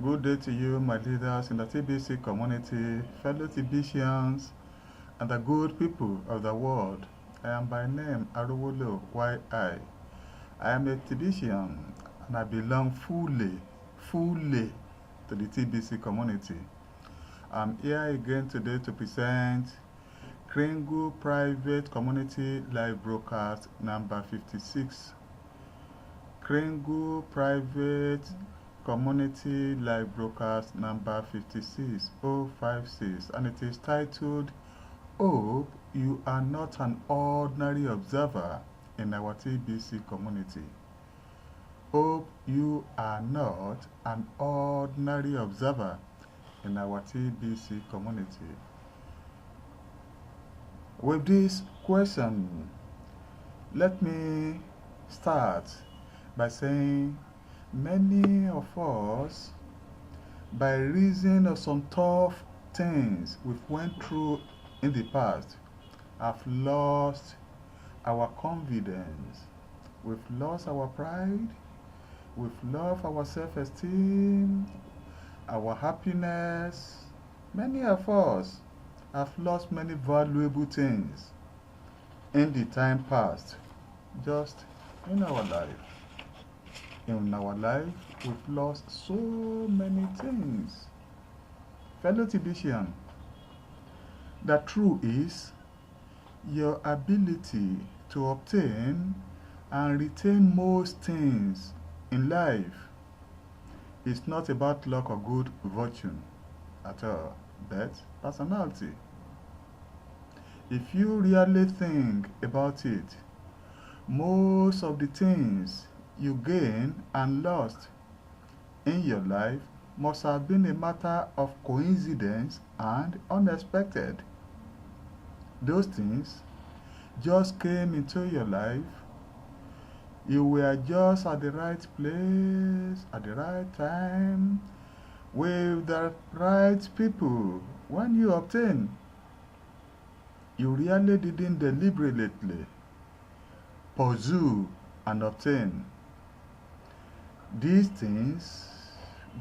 Good day to you, my leaders in the TBC community, fellow TBCians, and the good people of the world. I am by name Arowolo, xiii. I am a TBCian and I belong fully to the TBC community. I'm here again today to present KRINGLE Private Community Live Broadcast number 56. KRINGLE Private Community Live Broadcast number 56056, and it is titled, Hope You Are Not an Ordinary Observer in Our TBC Community. Hope you are not an ordinary observer in our TBC community. With this question, let me start by saying many of us, by reason of some tough things we've went through in the past, have lost our confidence. We've lost our pride. We've lost our self-esteem, our happiness. Many of us have lost many valuable things in the time past, just in our life. In our life, we've lost so many things. Fellow TBCian, the truth is, your ability to obtain and retain most things in life is not about luck or good fortune at all, but personality. If you really think about it, most of the things you gain and lost in your life must have been a matter of coincidence and unexpected. Those things just came into your life. You were just at the right place, at the right time, with the right people. When you obtain, you really didn't deliberately pursue and obtain. These things,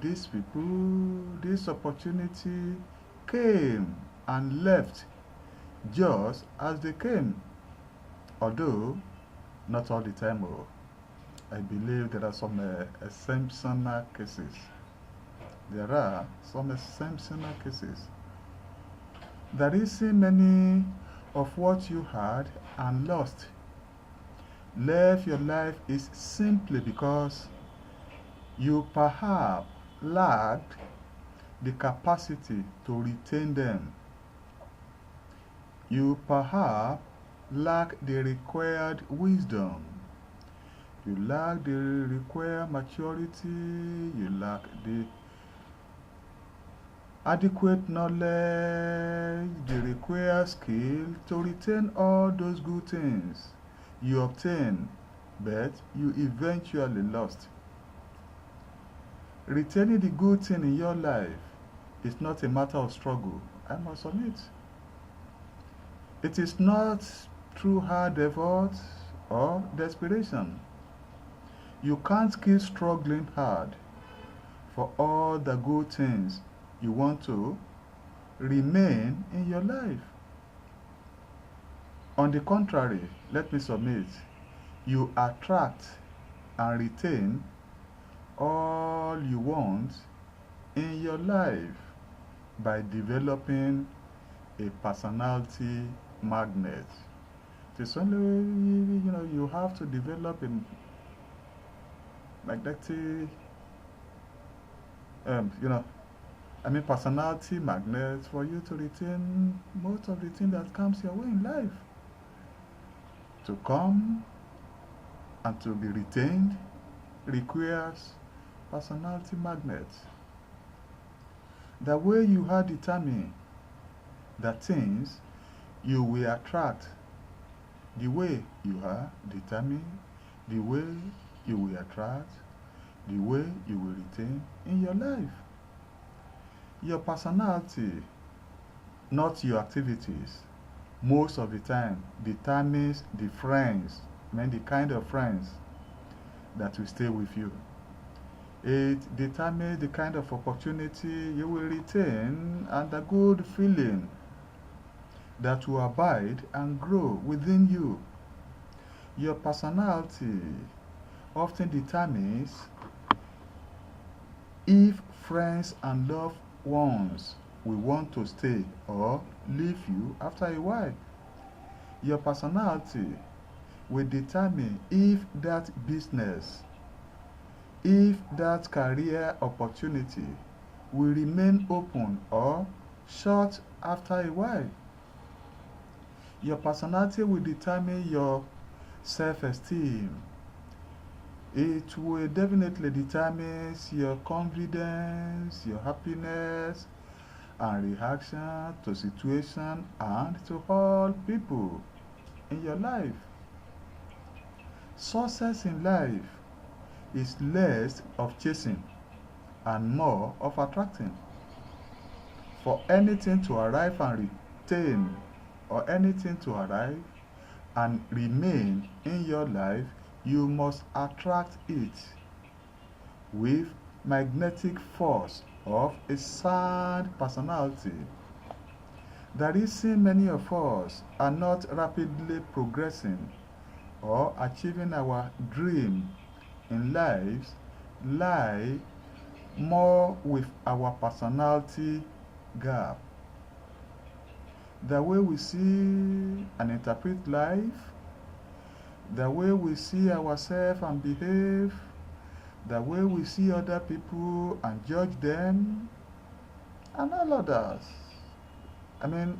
these people, this opportunity came and left just as they came. Although, not all the time. I believe there are some exceptional cases. There are some exceptional cases. The reason many of what you had and lost left your life is simply because you perhaps lacked the capacity to retain them. You perhaps lack the required wisdom. You lack the required maturity. You lack the adequate knowledge, the required skill to retain all those good things you obtain, but you eventually lost. Retaining the good thing in your life is not a matter of struggle, I must admit. It is not through hard effort or desperation. You can't keep struggling hard for all the good things you want to remain in your life. On the contrary, let me submit, you attract and retain all you want in your life by developing a personality magnet. It's only, you have to develop a magnetic, personality magnet for you to retain most of the things that comes your way in life. To come and to be retained requires personality magnet. The way you are determined the things you will attract, the way you are determined, the way you will attract, the way you will retain in your life. Your personality, not your activities, most of the time determines the friends, the kind of friends that will stay with you. It determines the kind of opportunity you will retain and the good feeling that will abide and grow within you. Your personality often determines if friends and loved ones will want to stay or leave you after a while. Your personality will determine if that business, if that career opportunity will remain open or shut after a while. Your personality will determine your self-esteem. It will definitely determine your confidence, your happiness, and reaction to situation and to all people in your life. Success in life is less of chasing and more of attracting. For anything to arrive and retain, or anything to arrive and remain in your life, you must attract it with magnetic force of a sound personality. The reason many of us are not rapidly progressing or achieving our dream in lives lie more with our personality gap. The way we see and interpret life, the way we see ourselves and behave, the way we see other people and judge them, and all others.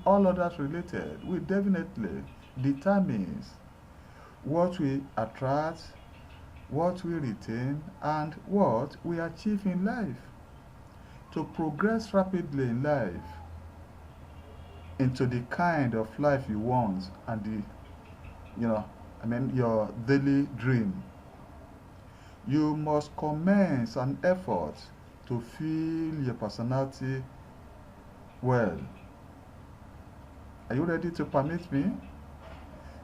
All others related, will definitely determines what we attract, what we retain, and what we achieve in life. To progress rapidly in life into the kind of life you want and your daily dream, you must commence an effort to feel your personality well. Are you ready to permit me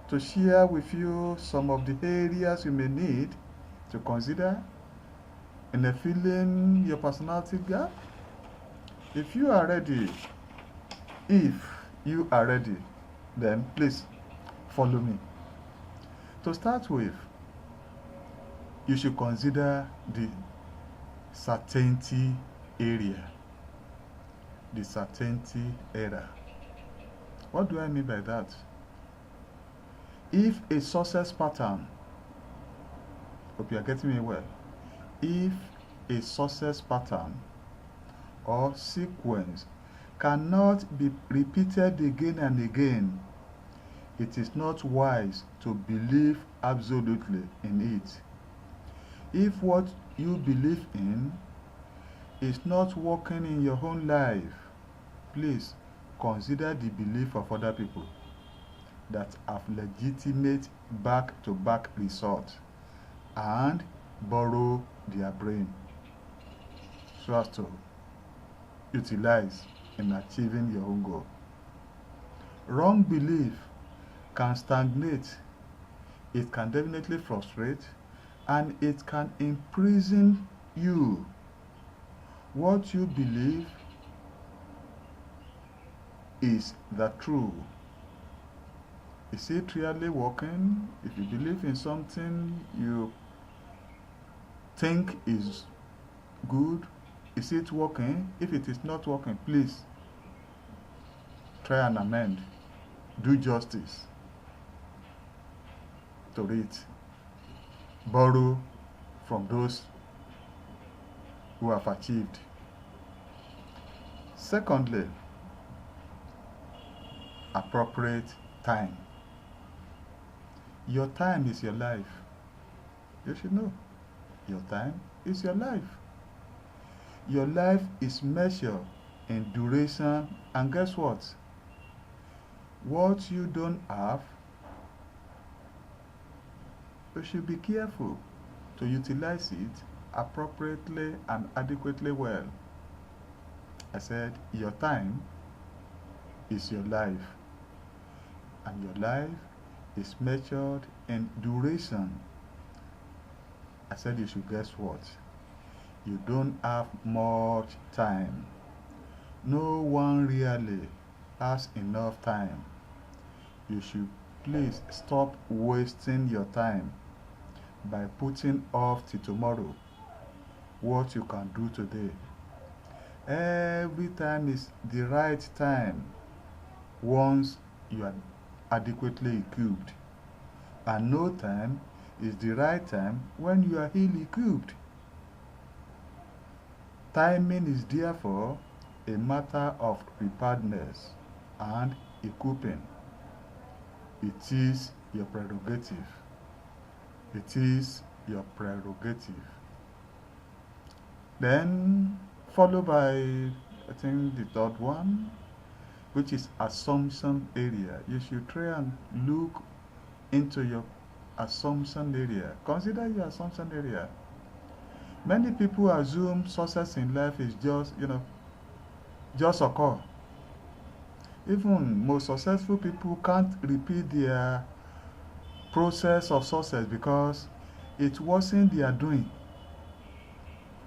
to share with you some of the areas you may need to consider in filling your personality gap? If you are ready, then please follow me. To start with, you should consider the certainty area. The certainty area. What do I mean by that? If a success pattern, hope you are getting me well, if a success pattern or sequence cannot be repeated again and again, it is not wise to believe absolutely in it. If what you believe in is not working in your own life, please consider the belief of other people that have legitimate back-to-back results and borrow their brain so as to utilize in achieving your own goal. Wrong belief can stagnate, it can definitely frustrate, and it can imprison you. What you believe is the truth. Is it really working? If you believe in something you think is good, is it working? If it is not working, please try and amend. Do justice to it. Borrow from those who have achieved. Secondly, appropriate time. Your time is your life. You should know. Your time is your life. Your life is measured in duration, and guess what? What you don't have, you should be careful to utilize it appropriately and adequately well. I said your time is your life, and your life is measured in duration. I said you should guess what? You don't have much time. No one really has enough time. You should please stop wasting your time by putting off till tomorrow what you can do today. Every time is the right time once you are adequately equipped, and no time is the right time when you are ill-equipped. Timing is therefore a matter of preparedness and equipping. It is your prerogative. It is your prerogative. Then, followed by, I think, the third one, which is assumption area. You should try and look into your assumption area. Consider your assumption area. Many people assume success in life is just occur. Even most successful people can't repeat their process of success because it wasn't their doing.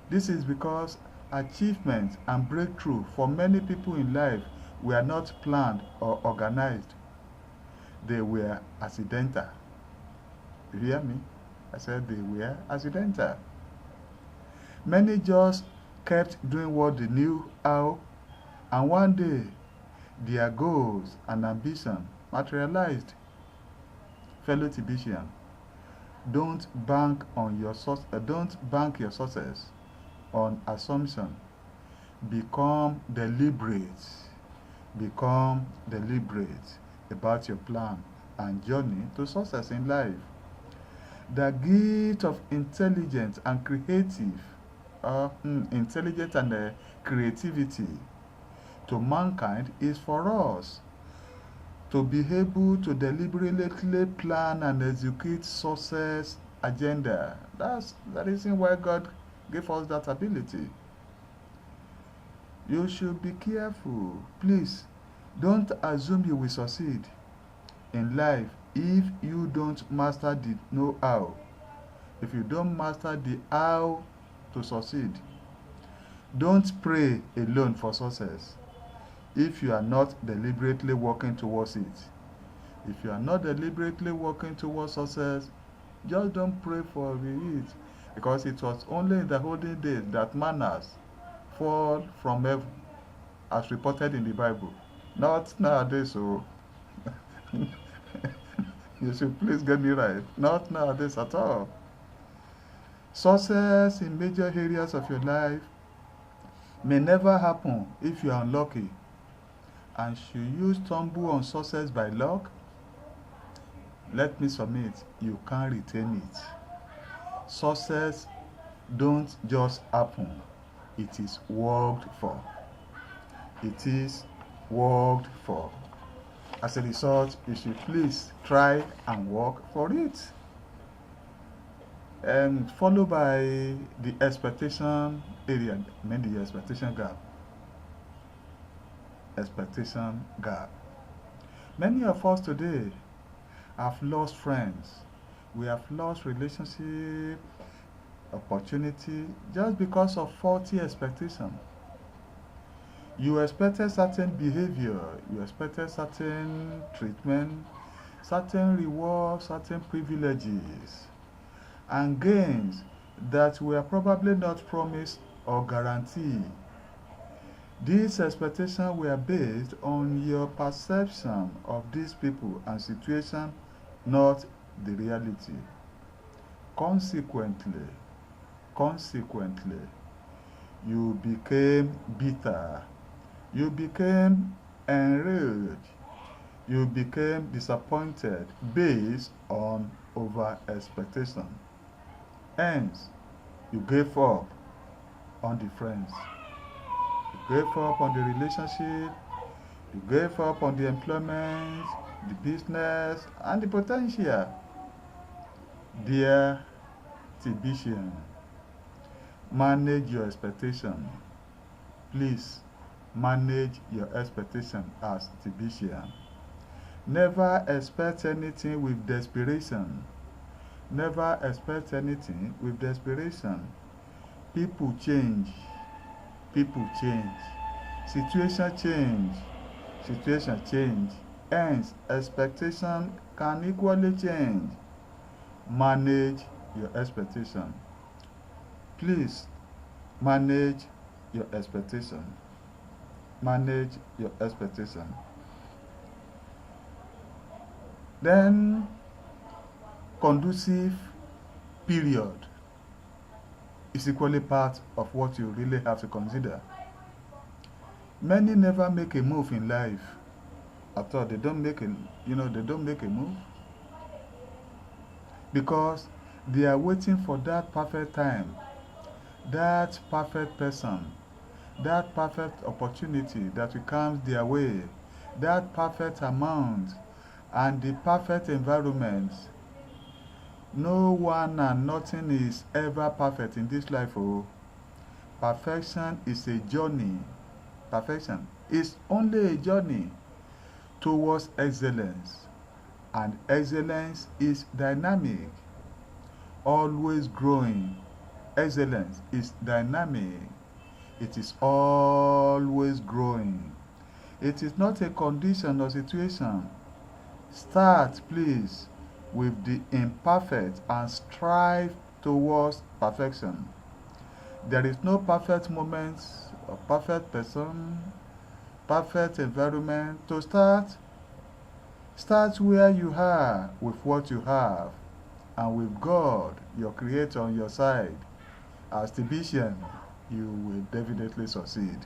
This is because achievement and breakthrough for many people in life were not planned or organized. They were accidental. You hear me? I said they were accidental. Many just kept doing what they knew how, and one day their goals and ambition materialized. Fellow Tibetian, don't bank your success on assumption. Become deliberate. Become deliberate about your plan and journey to success in life. The gift of intelligence and creativity to mankind is for us to be able to deliberately plan and execute success agenda. That's the reason why God gave us that ability. You should be careful. Please, don't assume you will succeed in life if you don't master the know-how. If you don't master the how to succeed. Don't pray alone for success if you are not deliberately working towards it. If you are not deliberately working towards success, just don't pray for it, because it was only in the olden days that manners fall from heaven, as reported in the Bible. Not nowadays, so you should please get me right. Not nowadays at all. Success in major areas of your life may never happen if you are unlucky. And should you stumble on success by luck, let me submit, you can't retain it. Success don't just happen. It is worked for. It is worked for. As a result, you should please try and work for it. And followed by the expectation area, the expectation gap. Expectation gap. Many of us today have lost friends. We have lost relationship, opportunity, just because of faulty expectation. You expected certain behavior, you expected certain treatment, certain rewards, certain privileges, and gains that were probably not promised or guaranteed. These expectations were based on your perception of these people and situation, not the reality. Consequently, you became bitter. You became enraged. You became disappointed based on over-expectation. Hence, you gave up on the friends. You gave up on the relationship. You gave up on the employment, the business, and the potential. Dear Tibetian, manage your expectation. Please, manage your expectation as Tibetian. Never expect anything with desperation. Never expect anything with desperation. People change. People change. Situation change. Situation change. Hence, expectation can equally change. Manage your expectation. Please manage your expectation. Manage your expectation. Then, conducive period is equally part of what you really have to consider. Many never make a move in life at all. They don't make a move because they are waiting for that perfect time, that perfect person, that perfect opportunity that will come their way, that perfect amount, and the perfect environment. No one and nothing is ever perfect in this life. Oh, perfection is a journey. Perfection is only a journey towards excellence, and excellence is dynamic, always growing. Excellence is dynamic. It is always growing. It is not a condition or situation. Start, please, with the imperfect and strive towards perfection. There is no perfect moment or perfect person, perfect environment. To start, start where you are with what you have and with God, your Creator, on your side. As the vision, you will definitely succeed.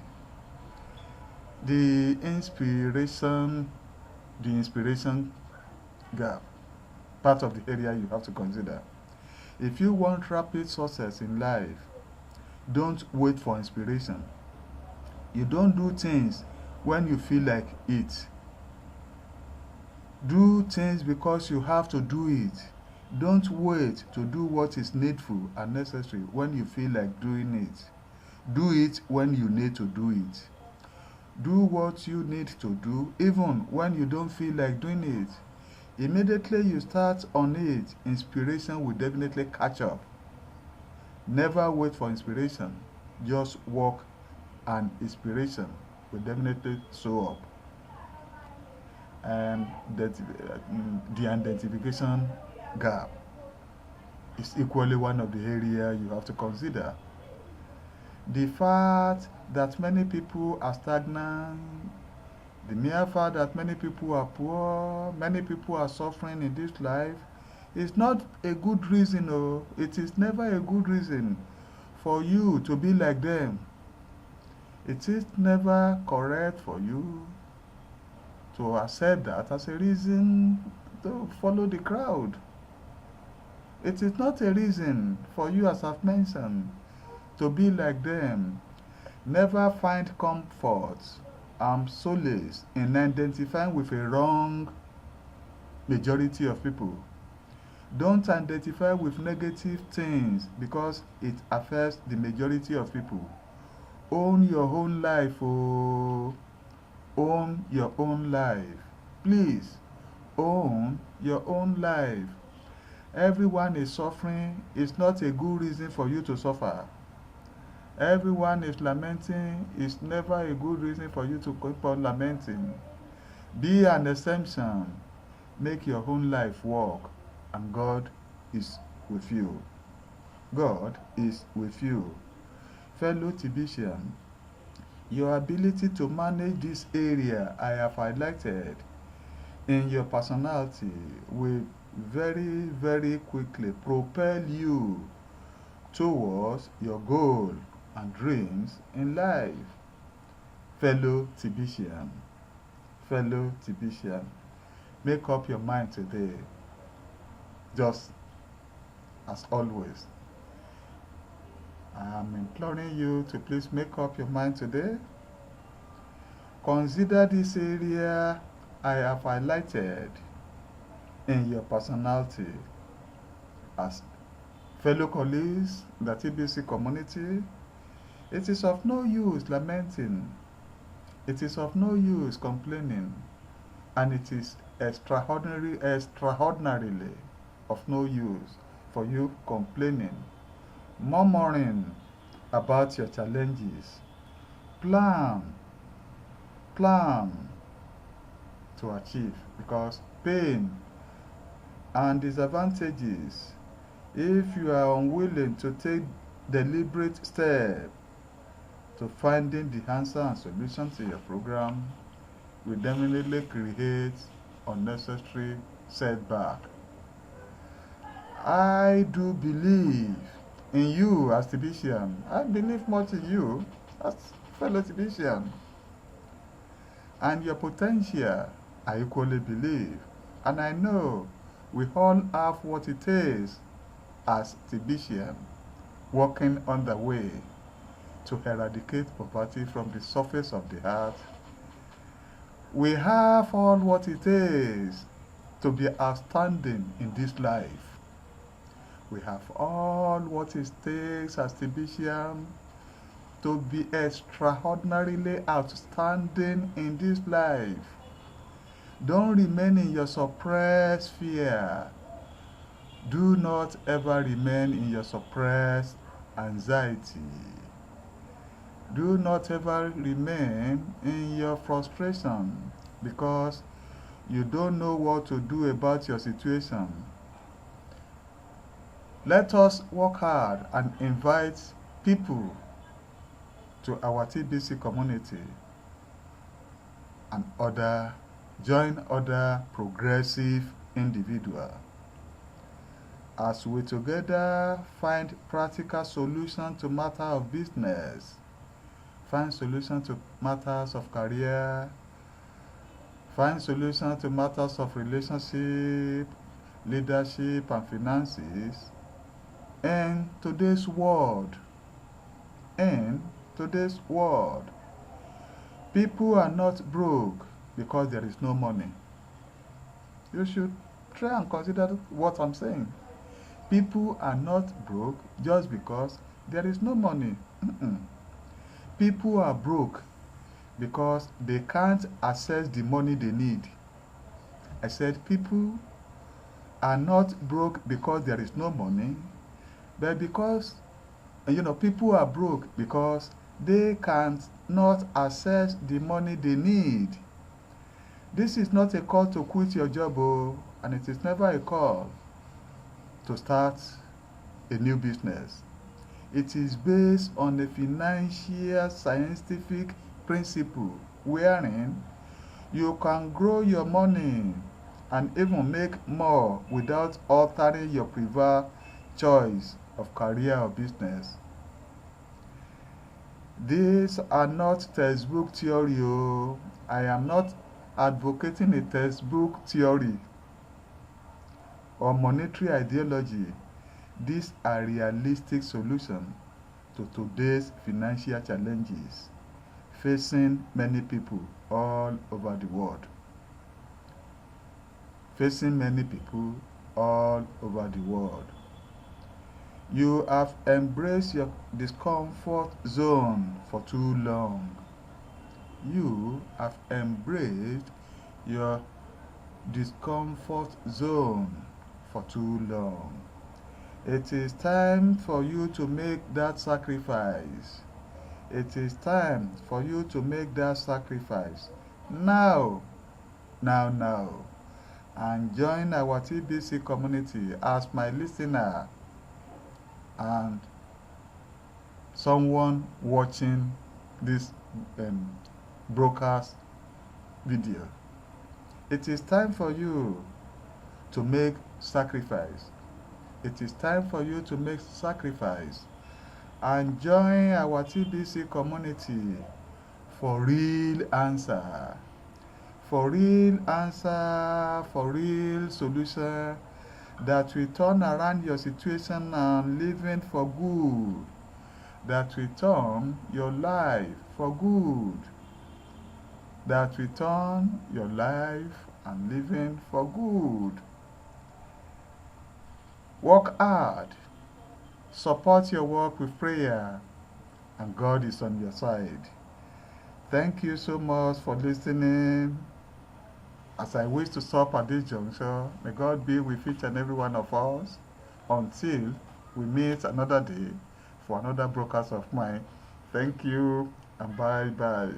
The inspiration gap, part of the area you have to consider. If you want rapid success in life, don't wait for inspiration. You don't do things when you feel like it. Do things because you have to do it. Don't wait to do what is needful and necessary when you feel like doing it. Do it when you need to do it. Do what you need to do even when you don't feel like doing it. Immediately you start on it, inspiration will definitely catch up. Never wait for inspiration. Just work and inspiration will definitely show up. And the identification gap is equally one of the areas you have to consider. The fact that many people are stagnant, the mere fact that many people are poor, many people are suffering in this life, is not a good reason. Oh, it is never a good reason for you to be like them. It is never correct for you to accept that as a reason to follow the crowd. It is not a reason for you, as I've mentioned, to be like them. Never find comfort and solace in identifying with a wrong majority of people. Don't identify with negative things because it affects the majority of people. Own your own life. Oh, own your own life. Please, own your own life. Everyone is suffering. It's not a good reason for you to suffer. Everyone is lamenting. It's never a good reason for you to keep on lamenting. Be an exemption. Make your own life work, and God is with you. God is with you. Fellow Tibetian, your ability to manage this area I have highlighted in your personality will very, very quickly propel you towards your goal and dreams in life. Fellow Tibetian, make up your mind today. Just as always, I am imploring you to please make up your mind today. Consider this area I have highlighted in your personality as fellow colleagues in the TBC community. It is of no use lamenting. It is of no use complaining. And it is extraordinarily of no use for you complaining, murmuring, about your challenges. Plan, plan to achieve, because pain and disadvantages, if you are unwilling to take deliberate step to finding the answer and solution to your program, will definitely create unnecessary setback. I do believe in you as Tibetian. I believe much in you as fellow Tibetian. And your potential, I equally believe. And I know we all have what it is as Tibetian, working on the way to eradicate poverty from the surface of the earth. We have all what it is to be outstanding in this life. We have all what it takes as Tibetian to be extraordinarily outstanding in this life. Don't remain in your suppressed fear. Do not ever remain in your suppressed anxiety. Do not ever remain in your frustration because you don't know what to do about your situation. Let us work hard and invite people to our TBC community and join other progressive individuals as we together find practical solutions to matters of business, find solutions to matters of career, find solutions to matters of relationship, leadership, and finances. In today's world, people are not broke because there is no money. You should try and consider what I'm saying. People are not broke just because there is no money. People are broke because they can't access the money they need. I said people are not broke because there is no money, but because, people are broke because they can't not access the money they need. This is not a call to quit your job, and it is never a call to start a new business. It is based on a financial scientific principle wherein you can grow your money and even make more without altering your preferred choice of career or business. These are not textbook theory. I am not advocating a textbook theory or monetary ideology. These are realistic solutions to today's financial challenges facing many people all over the world. You have embraced your discomfort zone for too long. You have embraced your discomfort zone for too long. It is time for you to make that sacrifice. It is time for you to make that sacrifice. Now. And join our TBC community as my listener and someone watching this broadcast video. It is time for you to make sacrifice. It is time for you to make sacrifice and join our TBC community for real answer. For real answer, for real solution that will turn around your situation and living for good. That will turn your life for good. That will turn your life and living for good. Work hard. Support your work with prayer, and God is on your side. Thank you so much for listening. As I wish to stop at this juncture, may God be with each and every one of us until we meet another day for another broadcast of mine. Thank you and bye bye.